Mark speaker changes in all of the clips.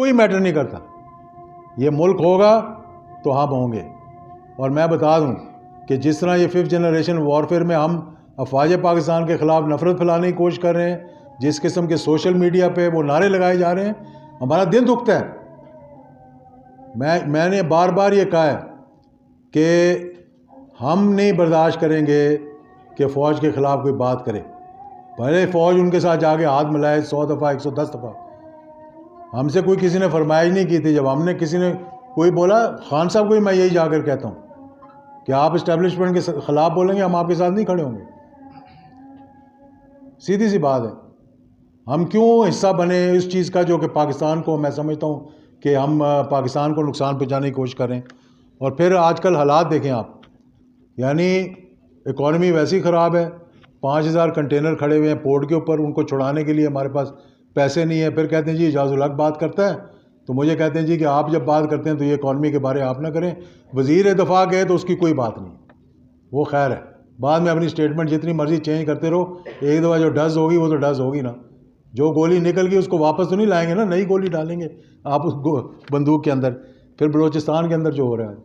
Speaker 1: कोई मैटर नहीं करता। ये मुल्क होगा तो हम होंगे। और मैं बता दूं कि जिस तरह ये 5th जनरेशन वॉरफेयर में हम अफवाज पाकिस्तान के ख़िलाफ़ नफ़रत फैलाने की कोशिश कर रहे हैं, जिस किस्म के सोशल मीडिया पे वो नारे लगाए जा रहे हैं, हमारा दिल दुखता है। मैंने बार बार ये कहा है कि हम नहीं बर्दाश्त करेंगे कि फ़ौज के ख़िलाफ़ कोई बात करे, भले फ़ौज उनके साथ जाके हाथ मिलाए 100 दफ़ा 110 दफ़ा। हमसे कोई किसी ने फरमाइश नहीं की थी। जब हमने किसी ने कोई बोला, खान साहब को ही मैं यही जाकर कहता हूँ कि आप इस्टेब्लिशमेंट के ख़िलाफ़ बोलेंगे, हम आपके साथ नहीं खड़े होंगे। सीधी सी बात है। हम क्यों हिस्सा बने इस चीज़ का जो कि पाकिस्तान को, मैं समझता हूँ कि हम पाकिस्तान को नुकसान पहुँचाने की कोशिश करें। और फिर आजकल हालात देखें आप, यानी इकॉनमी वैसी ख़राब है, 5000 कंटेनर खड़े हुए हैं पोर्ट के ऊपर, उनको छुड़ाने के लिए हमारे पास पैसे नहीं है। फिर कहते हैं जी इजाज़ुल हक बात करता है, तो मुझे कहते हैं जी कि आप जब बात करते हैं तो ये इकॉनमी के बारे आप ना करें। वज़ीर दफ़ा गए तो उसकी कोई बात नहीं, वो खैर है। बाद में अपनी स्टेटमेंट जितनी मर्ज़ी चेंज करते रहो, एक दफ़ा जो डज़ होगी वो तो डज़ होगी ना। जो गोली निकल गई उसको वापस तो नहीं लाएंगे ना, नई गोली डालेंगे आप उस बंदूक के अंदर। फिर बलूचिस्तान के अंदर जो हो रहा है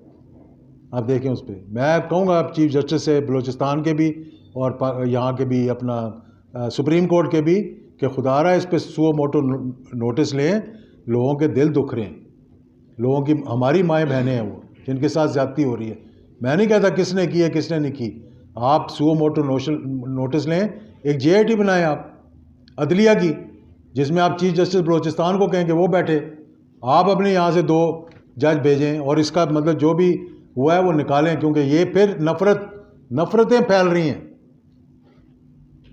Speaker 1: आप देखें उस पर। मैं कहूँगा आप चीफ जस्टिस से बलूचिस्तान के भी और यहाँ के भी, अपना सुप्रीम कोर्ट के भी, कि खुदारा इस पर सुओ मोटो नोटिस लें। लोगों के दिल दुख रहे हैं, लोगों की, हमारी माएँ बहनें हैं वो जिनके साथ ज़्यादती हो रही है। मैं नहीं कहता किसने की है किसने नहीं की, आप सुओ मोटो नोटिस लें। एक JIT बनाएं आप अदलिया की, जिसमें आप चीफ जस्टिस बलूचिस्तान को कहें कि वो बैठे, आप अपने यहाँ से 2 जज भेजें और इसका मतलब जो भी हुआ है वो निकालें। क्योंकि ये फिर नफ़रतें फैल रही हैं,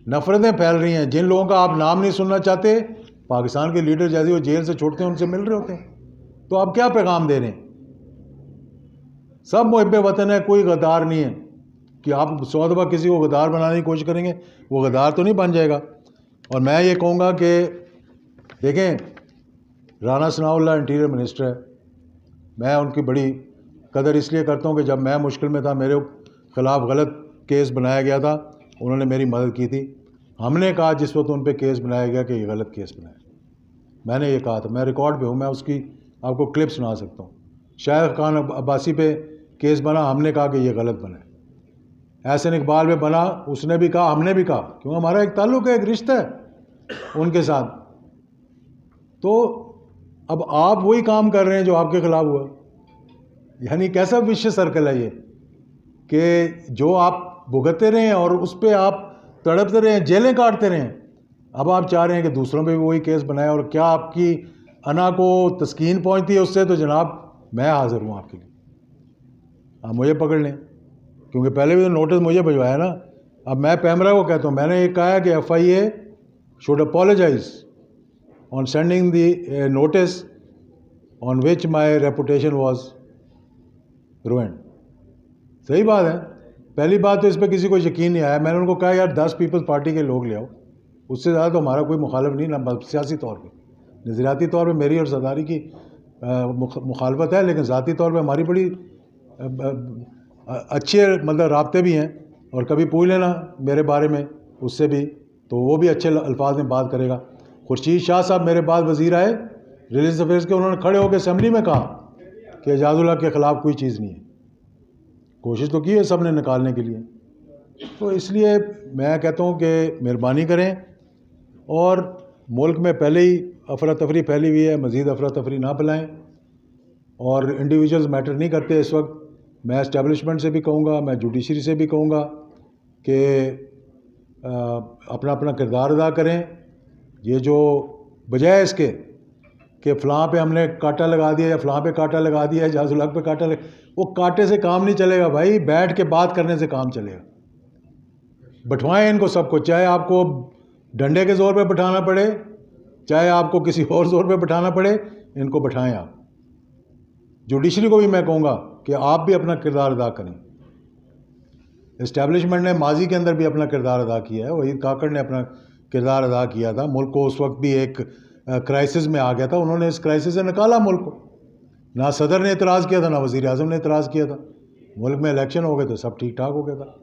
Speaker 1: नफ़रतें फैल रही हैं। जिन लोगों का आप नाम नहीं सुनना चाहते, पाकिस्तान के लीडर जैसे वो जेल से छोड़ते हैं उनसे मिल रहे होते हैं, तो आप क्या पैगाम दे रहे हैं? सब मुहिब्बे वतन है, कोई गद्दार नहीं है कि आप 100 दफ़ा किसी को गद्दार बनाने की कोशिश करेंगे, वो गद्दार तो नहीं बन जाएगा। और मैं ये कहूँगा कि देखें, राना सनाउल्लाह इंटीरियर मिनिस्टर है, मैं उनकी बड़ी कदर इसलिए करता हूँ कि जब मैं मुश्किल में था, मेरे ख़िलाफ़ गलत केस बनाया गया था, उन्होंने मेरी मदद की थी। हमने कहा जिस वक्त उन पर केस बनाया गया कि ये गलत केस बनाया, मैंने ये कहा था, मैं रिकॉर्ड पे हूँ, मैं उसकी आपको क्लिप सुना सकता हूँ। शायद खान अब्बासी पे केस बना, हमने कहा कि ये गलत बना है। एहसन इकबाल पे बना, उसने भी कहा, हमने भी कहा, क्यों हमारा एक ताल्लुक़ है, एक रिश्ता है उनके साथ। तो अब आप वही काम कर रहे हैं जो आपके ख़िलाफ़ हुआ। यानी कैसा विश्व सर्कल है ये कि जो आप भुगतते रहें और उस पर आप तड़पते रहें, जेलें काटते रहें। अब आप चाह रहे हैं कि दूसरों पे भी वही केस बनाए। और क्या आपकी अना को तस्कीन पहुंचती है उससे? तो जनाब मैं हाज़िर हूँ आपके लिए, आप मुझे पकड़ लें, क्योंकि पहले भी तो नोटिस मुझे भिजवाया ना। अब मैं पैमरा को कहता हूँ, मैंने ये कहा है कि FIA should apologise on sending the notice on which my reputation was ruined. सही बात है। पहली बात तो इस पर किसी को यकीन नहीं आया। मैंने उनको कहा यार 10 पीपल्स पार्टी के लोग ले आओ, उससे ज़्यादा तो हमारा कोई मुखालिफ नहीं, ना सियासी तौर पे, नज़रियाती तौर पे मेरी और सरदारी की मुखालफत है, लेकिन ज़ाती तौर पे हमारी बड़ी अच्छे मतलब राब्ते भी हैं। और कभी पूछ लेना मेरे बारे में उससे भी, तो वो भी अच्छे अल्फाज में बात करेगा। खुर्शीद शाह साहब मेरे बाद वज़ीर आए रिलीज अफेयर्स के, उन्होंने खड़े होकर असम्बली में कहा कि एजाज़ुल हक के ख़िलाफ़ कोई चीज़ नहीं है। कोशिश तो की है सब ने निकालने के लिए। तो इसलिए मैं कहता हूँ कि मेहरबानी करें, और मुल्क में पहले ही अफरा तफरी फैली हुई है, मज़ीद अफरा तफरी ना फैलाएँ। और इंडिविजुअल्स मैटर नहीं करते इस वक्त। मैं इस्टेब्लिशमेंट से भी कहूँगा, मैं जुडिशरी से भी कहूँगा कि अपना अपना किरदार अदा करें। ये जो बजाय इसके कि फ़लाँ पे हमने कांटा लगा दिया या फ़लाँ पे कांटा लगा दिया, एजाज़ुल हक पे कांटा लगा, वो कांटे से काम नहीं चलेगा भाई, बैठ के बात करने से काम चलेगा। बैठवाएं इनको सबको, चाहे आपको डंडे के ज़ोर पे बैठाना पड़े, चाहे आपको किसी और ज़ोर पे बैठाना पड़े, इनको बैठाएं आप। जुडिशरी को भी मैं कहूँगा कि आप भी अपना किरदार अदा करें। इस्टेब्लिशमेंट ने माजी के अंदर भी अपना किरदार अदा किया है, वहीद काकड़ ने अपना किरदार अदा किया था। मुल्क को उस वक्त भी एक क्राइसिस में आ गया था, उन्होंने इस क्राइसिस से निकाला मुल्क को। ना सदर ने इतराज़ किया था, ना वज़ीर आज़म ने इतराज़ किया था। मुल्क में इलेक्शन हो गए तो सब ठीक ठाक हो गया था।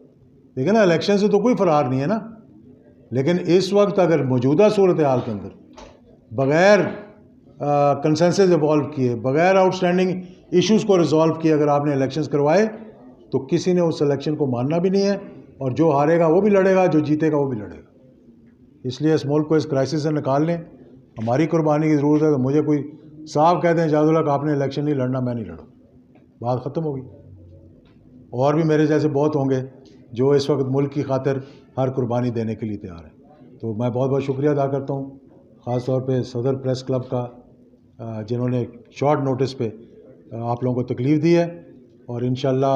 Speaker 1: लेकिन ना इलेक्शन से तो कोई फ़रार नहीं है ना। लेकिन इस वक्त अगर मौजूदा सूरत हाल के अंदर बग़ैर कंसेंसस इवॉल्व किए, बगैर आउटस्टैंडिंग इश्यूज़ को रिजॉल्व किए अगर आपने इलेक्शंस करवाए तो किसी ने उस इलेक्शन को मानना भी नहीं है, और जो हारेगा वो भी लड़ेगा, जो जीतेगा वो भी लड़ेगा। इसलिए इस मुल्क को इस क्राइसिस से निकाल लें, हमारी कुर्बानी की ज़रूरत है। तो मुझे कोई साफ कहते हैं एजाज़ुल हक आपने इलेक्शन नहीं लड़ना, मैं नहीं लड़ूँ, बात ख़त्म होगी। और भी मेरे जैसे बहुत होंगे जो इस वक्त मुल्क की खातिर हर कुर्बानी देने के लिए तैयार हैं। तो मैं बहुत बहुत शुक्रिया अदा करता हूँ ख़ास तौर पे सदर प्रेस क्लब का, जिन्होंने शॉर्ट नोटिस पे आप लोगों को तकलीफ़ दी है, और इंशाल्लाह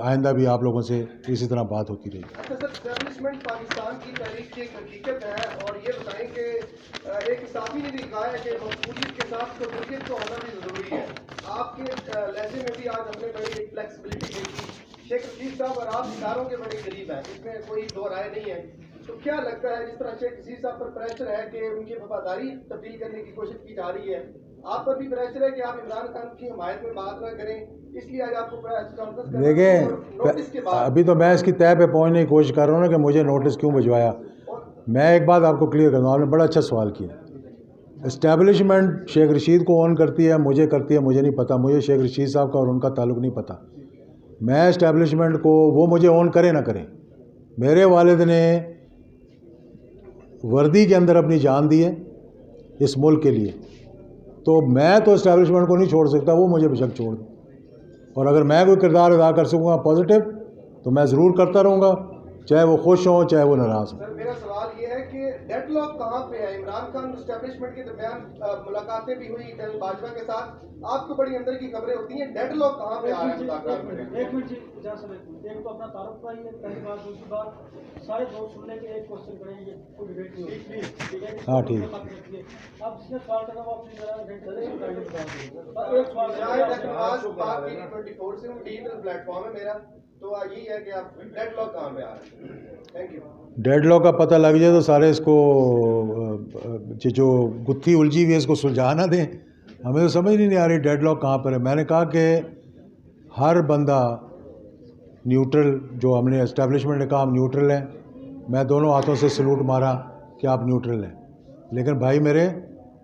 Speaker 1: आइंदा भी आप लोगों से इसी तरह बात होती रहेगी।
Speaker 2: अच्छा सर, एस्टैब्लिशमेंट पाकिस्तान की तारीख की एक हकीकत है, और ये बताएं कि एक साथी ने भी कहा है कि मकबूलियत के साथ कबूलियत को होना भी ज़रूरी है। आपके लहजे में भी आज हमने बड़ी एक फ्लेक्सिबिलिटी देखी। शेख रशीद साहब और आप इदारों के बड़े करीब हैं, इसमें कोई दो राय नहीं है। तो क्या लगता है, जिस तरह शेख रशीद साहब पर प्रेशर है कि उनकी वफादारी तब्दील करने की कोशिश की जा रही है, आप पर भी प्रेशर है कि आप इमरान खान की हिमायत में बात ना करें, इसलिए आज आपको प्रेस कॉन्फ्रेंस करना।
Speaker 1: देखिए, अभी तो मैं इसकी तय पे पहुंचने की कोशिश कर रहा हूँ ना कि मुझे नोटिस क्यों भिजवाया। मैं एक बात आपको क्लियर कर दूँ, आपने बड़ा अच्छा सवाल किया। इस्टेब्लिशमेंट शेख रशीद को ऑन करती है, मुझे करती है, मुझे नहीं पता। मुझे शेख रशीद साहब का और उनका ताल्लुक़ नहीं पता। मैं इस्टेब्लिशमेंट को, वो मुझे ऑन करें ना करें, मेरे वालिद ने वर्दी के अंदर अपनी जान दी है इस मुल्क के लिए, तो मैं तो इस्टेब्लिशमेंट को नहीं छोड़ सकता, वो मुझे बेशक छोड़ दें। और अगर मैं कोई किरदार अदा कर सकूँगा पॉजिटिव, तो मैं ज़रूर करता रहूँगा, चाहे वो खुश हों चाहे वो नाराज़ हों।
Speaker 2: सर, मेरा सवाल ये है कि डेडलॉक कहाँ पे है? इमरान खान एस्टेब्लिशमेंट के दरमियान मुलाकातें भी हुई जनरल बाजवा के साथ, आपको बड़ी अंदर की खबरें होती हैं, डेडलॉक कहाँ पे आ रहा है मुलाकात में?
Speaker 3: एक मिनट जी, एक तो अपना तारुफ का ही है, पहली बात। दूसरी बात, सारे दोस्त सुनने के एक क्वेश्चन करेंगे, कोई डिबेट नहीं होगी, ठीक है?
Speaker 1: हाँ, ठीक है।
Speaker 3: अब जिसने सवाल करना वो अपनी जगह एक सवाल
Speaker 2: से डिजिटल प्लेटफॉर्म है मेरा, तो यही है कि आप डेडलॉक कहाँ पे आ रहे हैं? Thank you.
Speaker 1: डेडलॉक का पता लग जाए तो सारे इसको जो गुत्थी उलझी हुई है इसको सुलझा ना दें। हमें तो समझ नहीं आ रही डेडलॉक कहाँ पर है। मैंने कहा कि हर बंदा न्यूट्रल, जो हमने एस्टेब्लिशमेंट ने कहा हम न्यूट्रल हैं, मैं दोनों हाथों से सलूट मारा कि आप न्यूट्रल हैं। लेकिन भाई मेरे,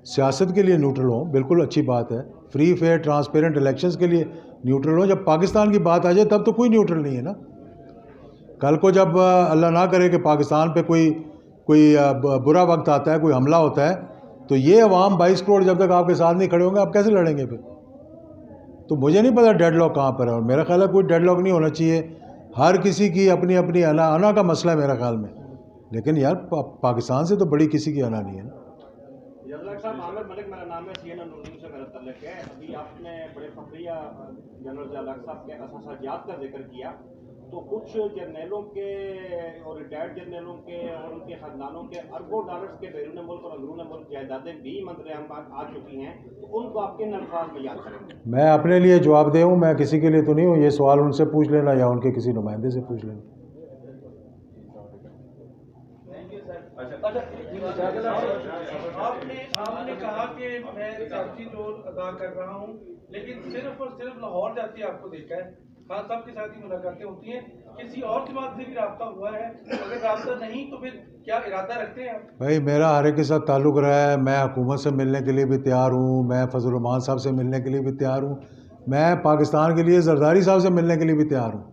Speaker 1: सियासत के लिए न्यूट्रल हों, बिल्कुल अच्छी बात है। फ्री फेयर ट्रांसपेरेंट इलेक्शंस के लिए न्यूट्रल हो। जब पाकिस्तान की बात आ जाए तब तो कोई न्यूट्रल नहीं है ना। कल को जब अल्लाह ना करे कि पाकिस्तान पे कोई बुरा वक्त आता है, कोई हमला होता है, तो ये अवाम 22 करोड़ जब तक आपके साथ नहीं खड़े होंगे, आप कैसे लड़ेंगे फिर? तो मुझे नहीं पता डेडलॉक कहाँ पर है, और मेरा ख्याल है कोई डेडलॉक नहीं होना चाहिए। हर किसी की अपनी अपनी अना का मसला है मेरा ख्याल में। लेकिन यार पाकिस्तान से तो बड़ी किसी की अना नहीं है ना।
Speaker 4: आमिर मलिक मेरा नाम है, CNN न्यूज़ से मेरा तल्लुक है। अभी आपने बड़े फखरिया जनरल ज़ियाउल साहब के असासाजात का जिक्र किया, तो कुछ जर्नलों के और रिटायर्ड जर्नलों के और उनके खानदानों के अरबों डॉलर्स के बैरून मुल्क और अंदरून मुल्क जायदादें भी मंत्र हम आ चुकी हैं, तो उनको आपके अल्फाज में याद करेंगे? मैं
Speaker 1: अपने लिए जवाब दे हूँ, मैं किसी के लिए तो नहीं हूँ। ये सवाल उनसे पूछ लेना या उनके किसी नुमाइंदे से पूछ लेना।
Speaker 3: आपने कहा कि मैं सियासी रोल अदा कर रहा हूं, लेकिन सिर्फ और सिर्फ लाहौर जाती आपको देखा है, खान साहब के साथ ही मुलाकातें होती हैं, किसी और जमात से भी राब्ता हुआ है? अगर राब्ता नहीं तो फिर क्या इरादा रखते हैं आप?
Speaker 1: भाई मेरा हर एक के साथ ताल्लुक़ रहा है। मैं हुकूमत से मिलने के लिए भी तैयार हूँ, मैं फजल रहमान साहब से मिलने के लिए भी तैयार हूँ, मैं पाकिस्तान के लिए जरदारी साहब से मिलने के लिए भी तैयार हूँ।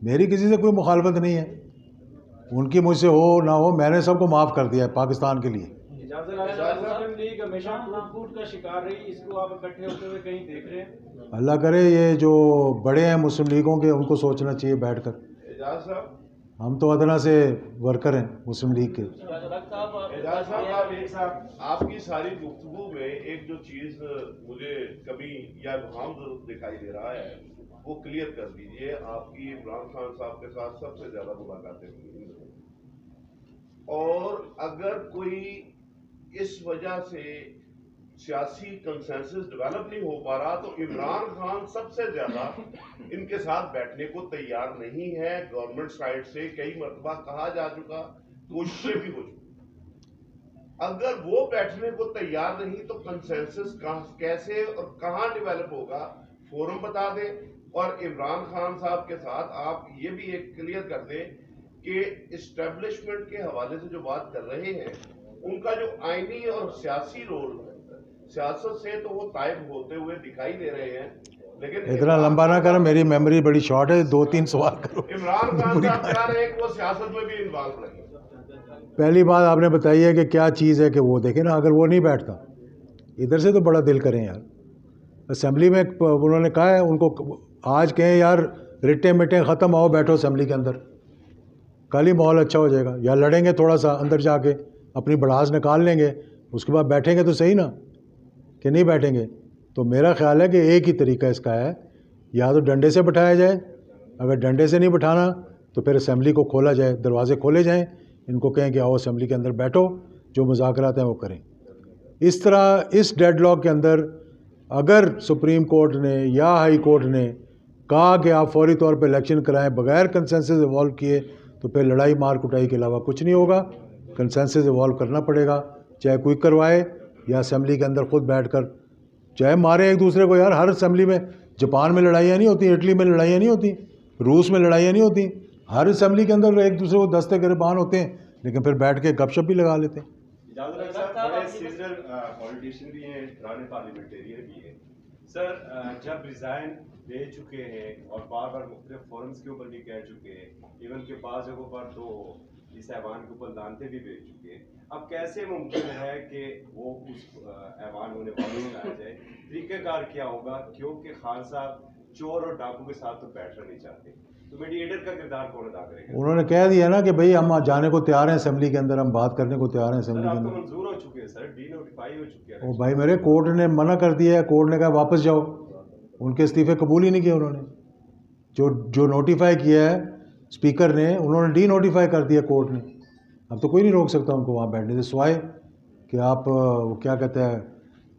Speaker 1: मेरी किसी से कोई मुखालफत नहीं है, उनकी मुझसे हो ना हो, मैंने सबको माफ़ कर दिया है पाकिस्तान के लिए।
Speaker 3: लीग हमेशा टूट का शिकार रही, इसको आप इकट्ठे होते हुए कहीं देख रहे हैं?
Speaker 1: अल्लाह करे ये जो बड़े हैं मुस्लिम लीगों के, उनको सोचना चाहिए बैठकर। हम तो अदना से वर्कर हैं मुस्लिम लीग के।
Speaker 5: एजाज साहब, आपकी सारी गुफ्तगू में एक जो चीज़ मुझे कभी या मुहाम जरूर दिखाई दे रहा है, वो क्लियर कर दीजिए। आपकी इमरान खान साहब के साथ सबसे ज़्यादा मुलाकातें हुई, और अगर कोई इस वजह से सियासी कंसेंसस डेवलप नहीं हो पा रहा, तो इमरान खान सबसे ज्यादा इनके साथ बैठने को तैयार नहीं है। गवर्नमेंट साइड से कई मरतबा कहा जा चुका, कोशिशें भी हो चुकी। अगर वो बैठने को तैयार नहीं तो कंसेंसस कैसे और कहां डेवलप होगा, फोरम बता दें। और इमरान खान साहब के साथ आप ये भी एक क्लियर कर दें कि इस्टेब्लिशमेंट के हवाले से जो बात कर रहे हैं, उनका जो आईनी और सियासी रोल सियासत से तो वो तायब होते हुए दिखाई दे रहे हैं, लेकिन
Speaker 1: इतना लंबा ना करो, मेरी मेमोरी बड़ी शॉर्ट है, 2-3 सवाल करो।
Speaker 5: इमरान खान साहब चाह रहे हैं कि वो सियासत में भी इन्वॉल्व रहे।
Speaker 1: पहली बात आपने बताई है कि क्या चीज़ है कि वो देखें ना, अगर वो नहीं बैठता इधर से तो बड़ा दिल करें यार। असेंबली में उन्होंने कहा है, उनको आज कहें यार रिटे मिटे ख़त्म, आओ बैठो असेंबली के अंदर, कल ही माहौल अच्छा हो जाएगा। या लड़ेंगे थोड़ा सा अंदर जाके, अपनी भड़ास निकाल लेंगे, उसके बाद बैठेंगे तो सही ना, कि नहीं बैठेंगे। तो मेरा ख्याल है कि एक ही तरीका इसका है, या तो डंडे से बिठाया जाए, अगर डंडे से नहीं बिठाना तो फिर असेंबली को खोला जाए, दरवाजे खोले जाएं, इनको कहें कि आओ असेंबली के अंदर बैठो, जो मुज़ाकरात हैं वो करें। इस तरह इस डेडलॉक के अंदर अगर सुप्रीम कोर्ट ने या हाई कोर्ट ने कहा कि आप फौरी तौर पर इलेक्शन कराएं बगैर कंसेंसस इवॉल्व किए, तो फिर लड़ाई मार कुटाई के अलावा कुछ नहीं होगा। कंसेंसस इवॉल्व करना पड़ेगा, चाहे कोई करवाए या असेंबली के अंदर खुद बैठकर चाहे मारे एक दूसरे को। यार हर असेंबली में, जापान में लड़ाइयाँ नहीं होती, इटली में लड़ाइयाँ नहीं होती, रूस में लड़ाइयाँ नहीं होती, हर असेंबली के अंदर एक दूसरे को दस्ते गिरबान होते हैं, लेकिन फिर बैठ के गपशप भी लगा लेते हैं।
Speaker 6: बड़े सीजनल पॉलिटिशियन भी हैं, पुराने पार्लियामेंटेरियन भी हैं सर। जब रिज़ाइन दे चुके हैं और बार बार मुख्तलिफ फोरम्स के ऊपर भी कह चुके हैं, इवन के बाज़ जगहों पर तो इस ऐवान के ऊपर लानते भी भेज चुके हैं, अब कैसे मुमकिन है कि वो उस ऐवान उन्हें वापस लाया जाए? तरीक़ेकार क्या होगा? क्योंकि खान साहब चोर और डाकू के साथ तो बैठना नहीं चाहते, तो मीडिएटर का किरदार कौन अदा करेगा?
Speaker 1: उन्होंने कह दिया ना कि भाई हम जाने को तैयार हैं असेंबली के अंदर, हम बात करने को तैयार हैं असेंबली के अंदर।
Speaker 6: मंजूर हो चुके हैं सर, डीनोटिफाई हो चुके हैं।
Speaker 1: ओ भाई मेरे, कोर्ट ने मना कर दिया है, कोर्ट ने कहा वापस जाओ, उनके इस्तीफे कबूल ही नहीं किए उन्होंने। जो नोटिफाई किया है स्पीकर ने, उन्होंने डी नोटिफाई कर दिया कोर्ट ने। अब तो कोई नहीं रोक सकता उनको वहाँ बैठने से, सिवाय कि आप वो क्या कहते हैं,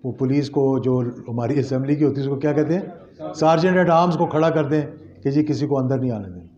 Speaker 1: वो पुलिस को जो हमारी असेंबली की होती है उसको क्या कहते हैं, सार्जेंट एट आर्म्स को खड़ा कर दें कि जी किसी को अंदर नहीं आने दें।